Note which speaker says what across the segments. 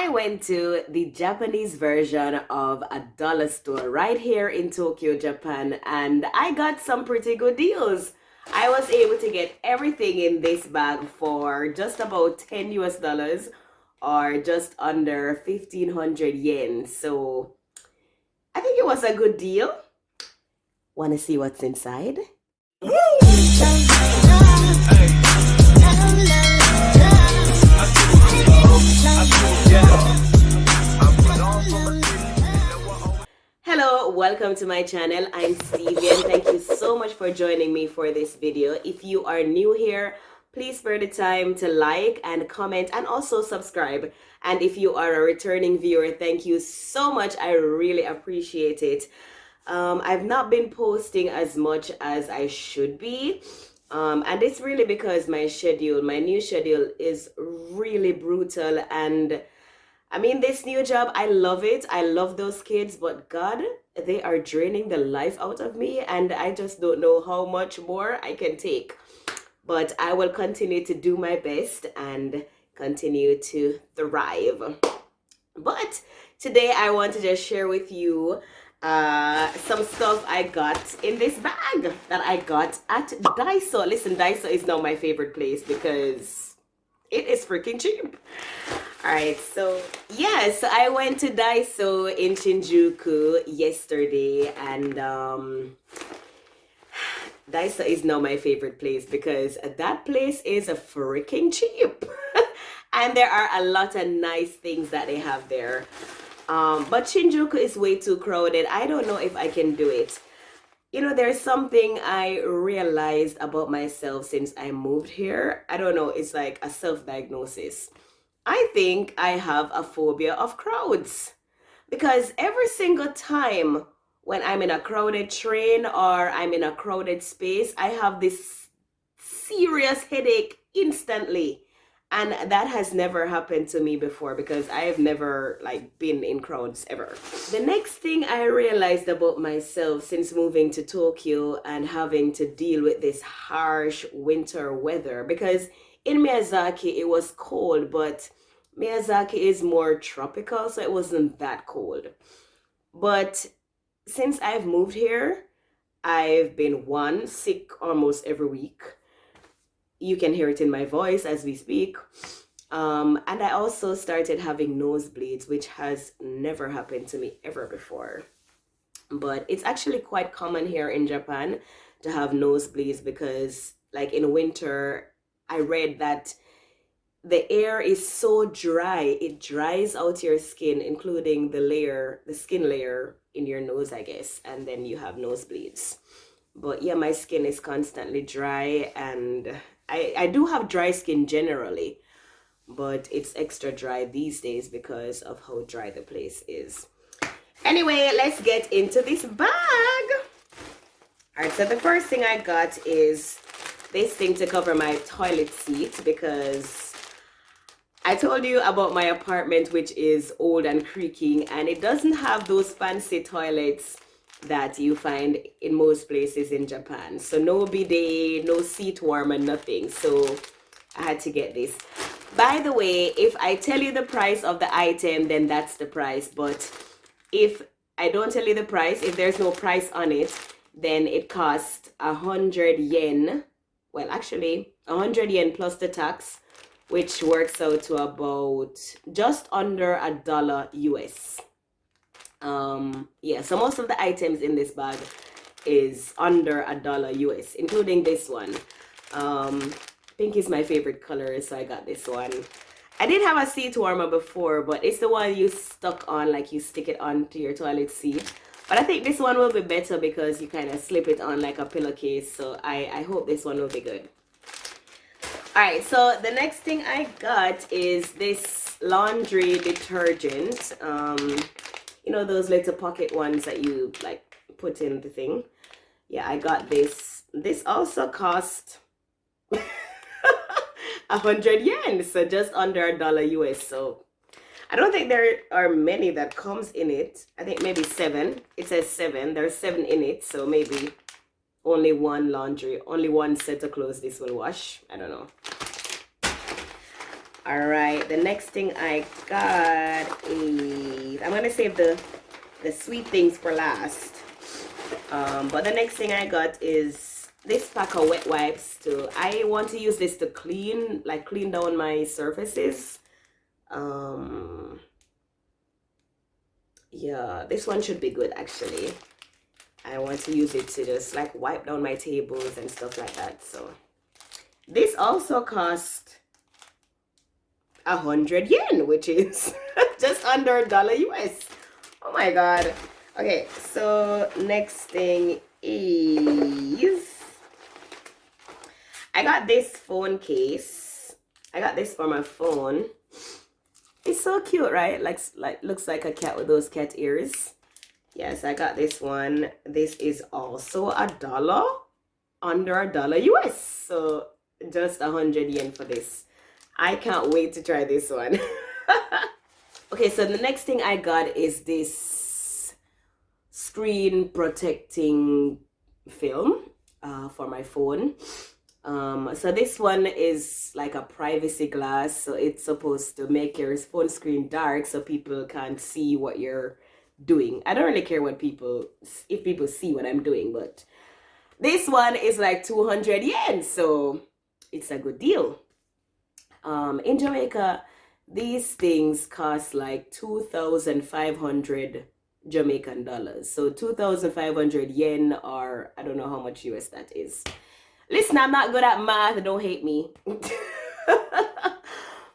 Speaker 1: I went to the Japanese version of a dollar store right here in Tokyo, Japan, and I got some pretty good deals. I was able to get everything in this bag for just about 10 US dollars or just under 1500 yen. So I think it was a good deal. Want to see what's inside? Hello, welcome to my channel. I'm Stevie and thank you so much for joining me for this video. If you are new here, please spare the time to like and comment and also subscribe. And if you are a returning viewer, thank you so much. I really appreciate it. I've not been posting as much as I should be. And it's really because my new schedule is really brutal. And I mean, this new job, I love it. I love those kids, but God, they are draining the life out of me. And I just don't know how much more I can take. But I will continue to do my best and continue to thrive. But today I want to just share with you some stuff I got in this bag that I got at Daiso. Listen, Daiso is now my favorite place because it is freaking cheap. Alright, so yes, I went to Daiso in Shinjuku yesterday, and Daiso is now my favorite place because that place is a freaking cheap. And there are a lot of nice things that they have there. But Shinjuku is way too crowded. I don't know if I can do it. You know, there's something I realized about myself since I moved here. I don't know, it's like a self-diagnosis. I think I have a phobia of crowds because every single time when I'm in a crowded train or I'm in a crowded space, I have this serious headache instantly. And that has never happened to me before because I have never been in crowds ever. The next thing I realized about myself since moving to Tokyo and having to deal with this harsh winter weather, because in Miyazaki it was cold, but Miyazaki is more tropical, so it wasn't that cold. But since I've moved here, I've been sick almost every week. You can hear it in my voice as we speak. And I also started having nosebleeds, which has never happened to me ever before. But it's actually quite common here in Japan to have nosebleeds because, like in winter, I read that the air is so dry, it dries out your skin, including the skin layer in your nose, I guess, and then you have nosebleeds. But yeah, my skin is constantly dry, and I do have dry skin generally, but it's extra dry these days because of how dry the place is. Anyway, let's get into this bag. All right, so the first thing I got is this thing to cover my toilet seat because I told you about my apartment, which is old and creaking, and it doesn't have those fancy toilets that you find in most places in Japan. So no bidet, no seat warmer, nothing. So I had to get this. By the way, if I tell you the price of the item, then that's the price. But if I don't tell you the price, if there's no price on it, then it costs 100 yen. Well, actually 100 yen plus the tax, which works out to about just under $1 US. Yeah, so most of the items in this bag is under $1 US, including this one. Pink is my favorite color, so I got this one. I did have a seat warmer before, but it's the one you stuck on, like you stick it onto your toilet seat. But I think this one will be better because you kind of slip it on like a pillowcase. So I hope this one will be good. Alright, so the next thing I got is this laundry detergent. You know, those little pocket ones that you like put in the thing. Yeah, I got this. This also cost 100 yen, so just under $1 US. So I don't think there are many that comes in it. I think maybe 7. It says 7. There's 7 in it, so maybe only one set of clothes this will wash. I don't know. All right, the next thing I got is, I'm gonna save the sweet things for last. But the next thing I got is this pack of wet wipes too. I want to use this to clean down my surfaces. Yeah, this one should be good actually. I want to use it to just like wipe down my tables and stuff like that. So this also cost 100 yen, which is just under $1 US. Oh my god. Okay, so next thing is I got this phone case. I got this for my phone. It's so cute, right? Like looks like a cat with those cat ears. Yes, I got this one. This is also $1, under $1 US. So just 100 yen for this. I can't wait to try this one. Okay, so the next thing I got is this screen protecting film for my phone. So this one is like a privacy glass, so it's supposed to make your phone screen dark so people can't see what you're doing. I don't really care if people see what I'm doing, but this one is like 200 yen, so it's a good deal. In Jamaica, these things cost like 2,500 Jamaican dollars. So 2,500 yen, or I don't know how much US that is. Listen, I'm not good at math, don't hate me.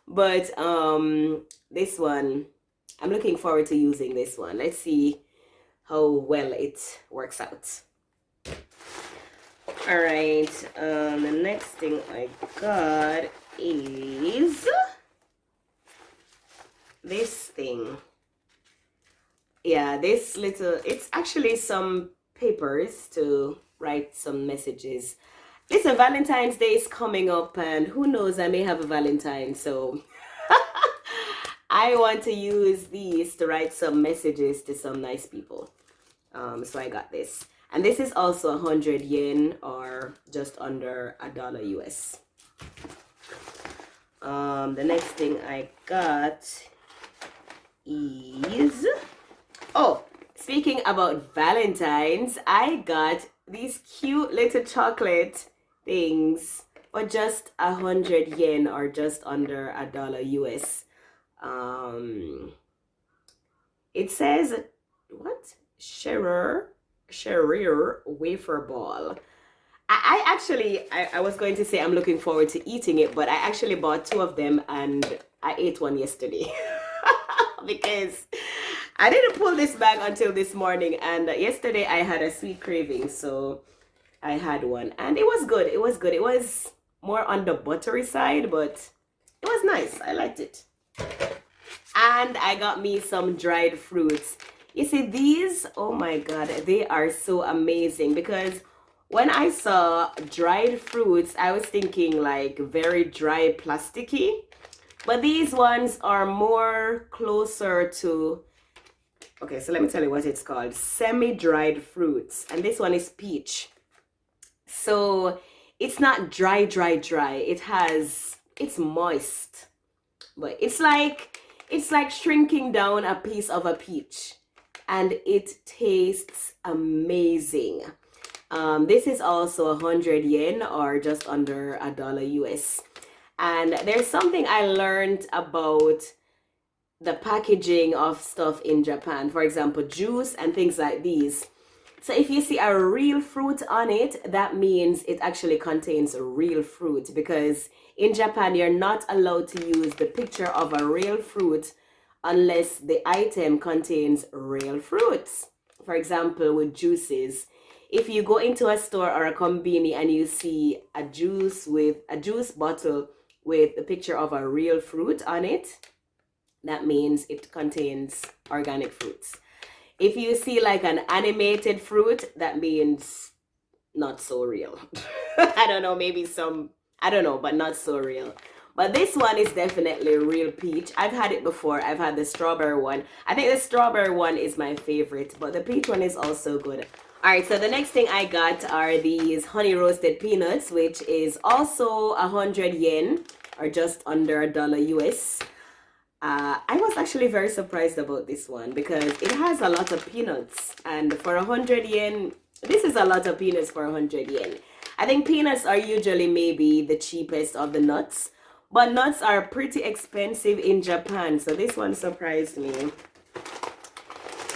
Speaker 1: But this one, I'm looking forward to using this one. Let's see how well it works out. All right, the next thing I got is this thing. Yeah, this little, it's actually some papers to write some messages. Listen, Valentine's Day is coming up, and who knows, I may have a Valentine, so I want to use these to write some messages to some nice people. So I got this. And this is also 100 yen, or just under $1 US. The next thing I got is, oh, speaking about Valentine's, I got these cute little chocolate things for just 100 yen, or just under $1 US. It says, what? Scherer wafer ball. I actually was going to say I'm looking forward to eating it, but I actually bought 2 of them and I ate one yesterday. Because I didn't pull this bag until this morning, and yesterday I had a sweet craving, so I had one and it was good. It was good. It was more on the buttery side, but it was nice. I liked it. And I got me some dried fruits. You see these, oh my god, they are so amazing, because when I saw dried fruits, I was thinking like very dry, plasticky. But these ones are more closer to, okay, so let me tell you what it's called. Semi-dried fruits. And this one is peach. So it's not dry. It's moist. But it's like shrinking down a piece of a peach. And it tastes amazing. This is also 100 yen, or just under $1 US. And there's something I learned about the packaging of stuff in Japan. For example, juice and things like these. So if you see a real fruit on it, that means it actually contains real fruit. Because in Japan, you're not allowed to use the picture of a real fruit unless the item contains real fruits. For example, with juices, if you go into a store or a convenience and you see a juice bottle with the picture of a real fruit on it, that means it contains organic fruits. If you see like an animated fruit, that means not so real. I don't know, maybe some, I don't know, but not so real. But this one is definitely real peach. I've had it before. I've had the strawberry one. I think the strawberry one is my favorite, but the peach one is also good. All right, so the next thing I got are these honey roasted peanuts, which is also 100 yen, or just under $1 US. I was actually very surprised about this one because it has a lot of peanuts, and for 100 yen, this is a lot of peanuts for 100 yen. I think peanuts are usually maybe the cheapest of the nuts, but nuts are pretty expensive in Japan, so this one surprised me.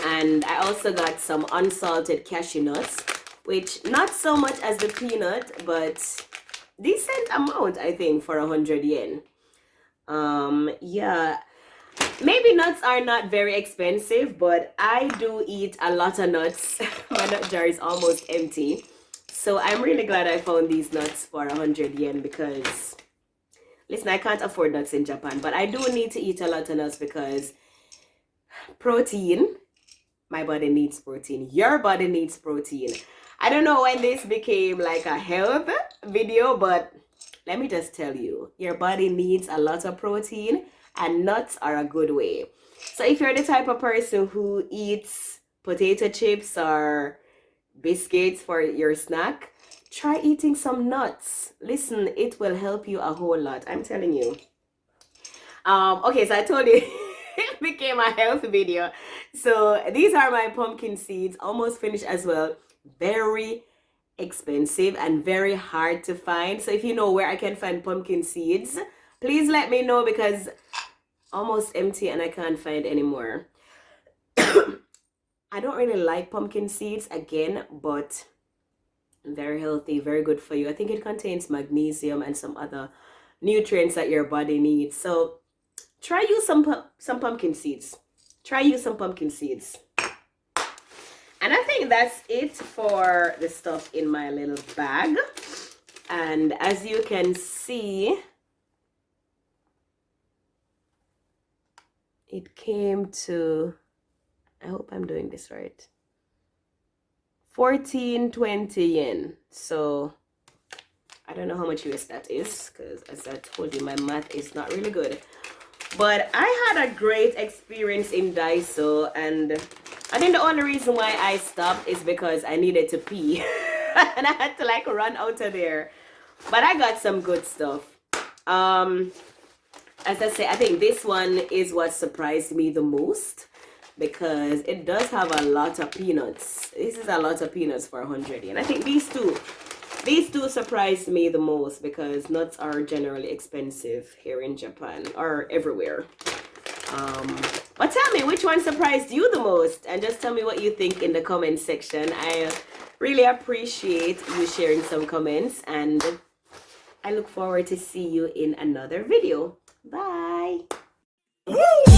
Speaker 1: And I also got some unsalted cashew nuts, which not so much as the peanut, but decent amount, I think, for 100 yen. Yeah, maybe nuts are not very expensive, but I do eat a lot of nuts. My nut jar is almost empty. So I'm really glad I found these nuts for 100 yen because, listen, I can't afford nuts in Japan, but I do need to eat a lot of nuts because protein, my body needs protein. Your body needs protein. I don't know when this became like a health video, but let me just tell you, your body needs a lot of protein and nuts are a good way. So if you're the type of person who eats potato chips or biscuits for your snack, try eating some nuts. Listen, it will help you a whole lot. I'm telling you. Okay, so I told you it became a health video. So these are my pumpkin seeds, almost finished as well. Very expensive and very hard to find. So if you know where I can find pumpkin seeds, please let me know because almost empty and I can't find anymore. I don't really like pumpkin seeds again, but very healthy, very good for you. I think it contains magnesium and some other nutrients that your body needs. So try use some pumpkin seeds. Try use some pumpkin seeds. And I think that's it for the stuff in my little bag. And as you can see, it came to, I hope I'm doing this right, 1420 yen. So I don't know how much US that is because, as I told you, my math is not really good. But I had a great experience in Daiso, and I think the only reason why I stopped is because I needed to pee and I had to like run out of there. But I got some good stuff. As I say, I think this one is what surprised me the most because it does have a lot of peanuts. This is a lot of peanuts for 100 yen. I think these two surprised me the most because nuts are generally expensive here in Japan or everywhere. But tell me, which one surprised you the most? And just tell me what you think in the comment section. I really appreciate you sharing some comments, and I look forward to see you in another video. Bye! Woo!